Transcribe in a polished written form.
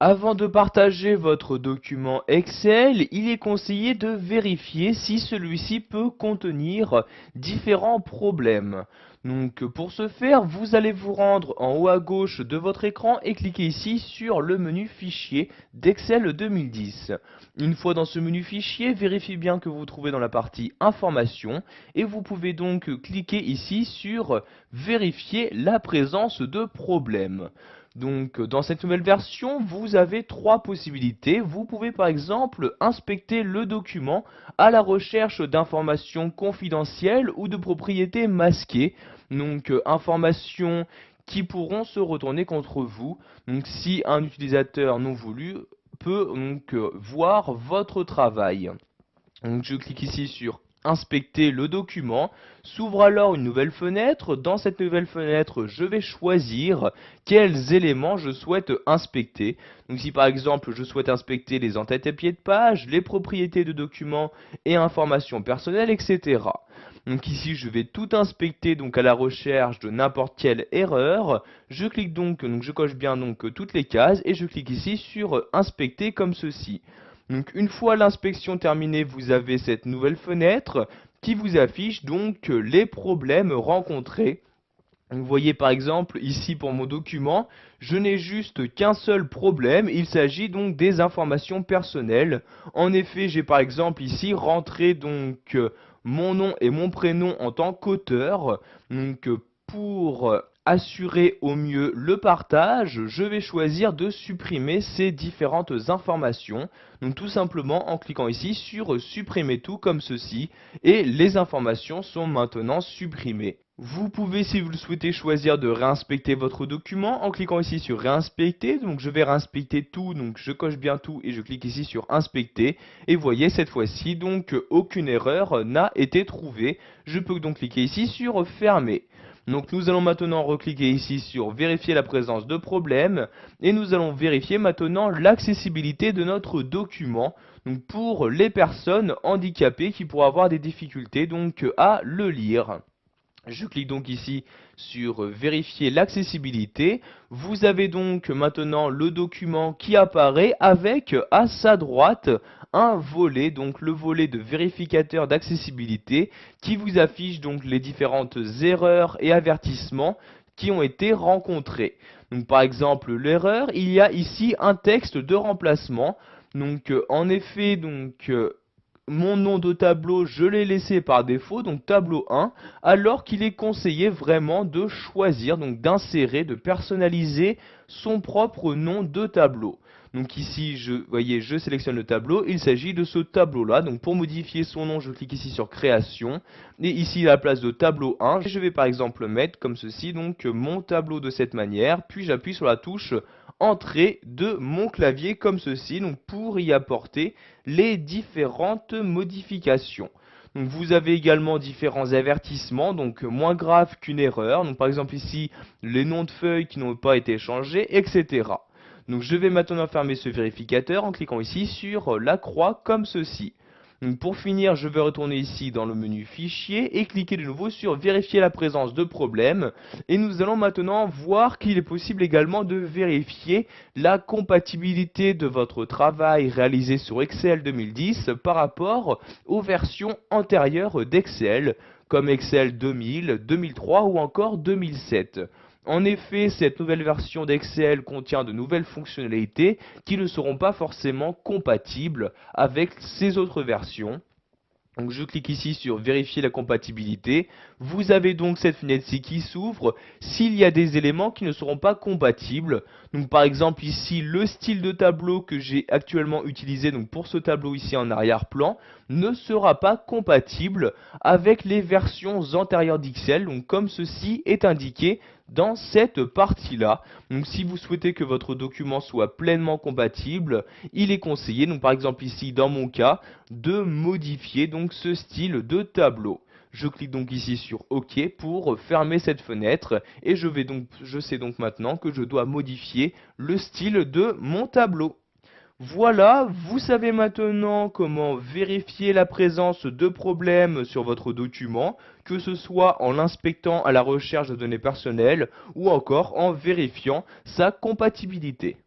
Avant de partager votre document Excel, il est conseillé de vérifier si celui-ci peut contenir différents problèmes. Donc pour ce faire, vous allez vous rendre en haut à gauche de votre écran et cliquer ici sur le menu Fichier d'Excel 2010. Une fois dans ce menu Fichier, vérifiez bien que vous trouvez dans la partie Informations et vous pouvez donc cliquer ici sur Vérifier la présence de problèmes. Donc dans cette nouvelle version, vous avez trois possibilités. Vous pouvez par exemple inspecter le document à la recherche d'informations confidentielles ou de propriétés masquées. Donc informations qui pourront se retourner contre vous. Donc si un utilisateur non voulu peut donc voir votre travail. Donc je clique ici sur Inspecter le document. S'ouvre alors une nouvelle fenêtre. Dans cette nouvelle fenêtre, je vais choisir quels éléments je souhaite inspecter. Donc si par exemple je souhaite inspecter les entêtes et pieds de page, les propriétés de documents et informations personnelles, etc. Donc ici je vais tout inspecter donc à la recherche de n'importe quelle erreur. Je clique donc je coche bien donc toutes les cases et je clique ici sur Inspecter comme ceci. Donc une fois l'inspection terminée, vous avez cette nouvelle fenêtre qui vous affiche donc les problèmes rencontrés. Vous voyez par exemple ici pour mon document, je n'ai juste qu'un seul problème, il s'agit donc des informations personnelles. En effet, j'ai par exemple ici rentré donc mon nom et mon prénom en tant qu'auteur. Donc pour assurer au mieux le partage, je vais choisir de supprimer ces différentes informations. Donc tout simplement en cliquant ici sur supprimer tout comme ceci et les informations sont maintenant supprimées. Vous pouvez, si vous le souhaitez, choisir de réinspecter votre document en cliquant ici sur réinspecter. Donc je vais réinspecter tout, donc je coche bien tout et je clique ici sur inspecter. Et vous voyez cette fois-ci, donc aucune erreur n'a été trouvée. Je peux donc cliquer ici sur fermer. Donc nous allons maintenant recliquer ici sur vérifier la présence de problèmes et nous allons vérifier maintenant l'accessibilité de notre document donc pour les personnes handicapées qui pourraient avoir des difficultés donc à le lire. Je clique donc ici sur vérifier l'accessibilité. Vous avez donc maintenant le document qui apparaît avec à sa droite un volet, donc le volet de vérificateur d'accessibilité qui vous affiche donc les différentes erreurs et avertissements qui ont été rencontrés. Donc par exemple l'erreur, il y a ici un texte de remplacement. Donc en effet mon nom de tableau, je l'ai laissé par défaut, donc tableau 1, alors qu'il est conseillé vraiment de choisir, donc d'insérer, de personnaliser son propre nom de tableau. Donc ici, vous voyez, je sélectionne le tableau, il s'agit de ce tableau-là. Donc pour modifier son nom, je clique ici sur création. Et ici, à la place de tableau 1, je vais par exemple mettre comme ceci, donc mon tableau de cette manière. Puis j'appuie sur la touche entrée de mon clavier comme ceci, donc pour y apporter les différentes modifications. Donc vous avez également différents avertissements, donc moins graves qu'une erreur. Donc par exemple ici, les noms de feuilles qui n'ont pas été changés, etc. Donc je vais maintenant fermer ce vérificateur en cliquant ici sur la croix comme ceci. Donc pour finir, je vais retourner ici dans le menu Fichier et cliquer de nouveau sur Vérifier la présence de problèmes. Et nous allons maintenant voir qu'il est possible également de vérifier la compatibilité de votre travail réalisé sur Excel 2010 par rapport aux versions antérieures d'Excel, comme Excel 2000, 2003 ou encore 2007. En effet, cette nouvelle version d'Excel contient de nouvelles fonctionnalités qui ne seront pas forcément compatibles avec ces autres versions. Donc je clique ici sur vérifier la compatibilité. Vous avez donc cette fenêtre-ci qui s'ouvre s'il y a des éléments qui ne seront pas compatibles. Donc par exemple ici le style de tableau que j'ai actuellement utilisé donc pour ce tableau ici en arrière-plan ne sera pas compatible avec les versions antérieures d'Excel. Donc comme ceci est indiqué dans cette partie-là. Donc si vous souhaitez que votre document soit pleinement compatible, il est conseillé, donc par exemple ici dans mon cas, de modifier donc ce style de tableau. Je clique donc ici sur OK pour fermer cette fenêtre et je sais donc maintenant que je dois modifier le style de mon tableau. Voilà, vous savez maintenant comment vérifier la présence de problèmes sur votre document, que ce soit en l'inspectant à la recherche de données personnelles ou encore en vérifiant sa compatibilité.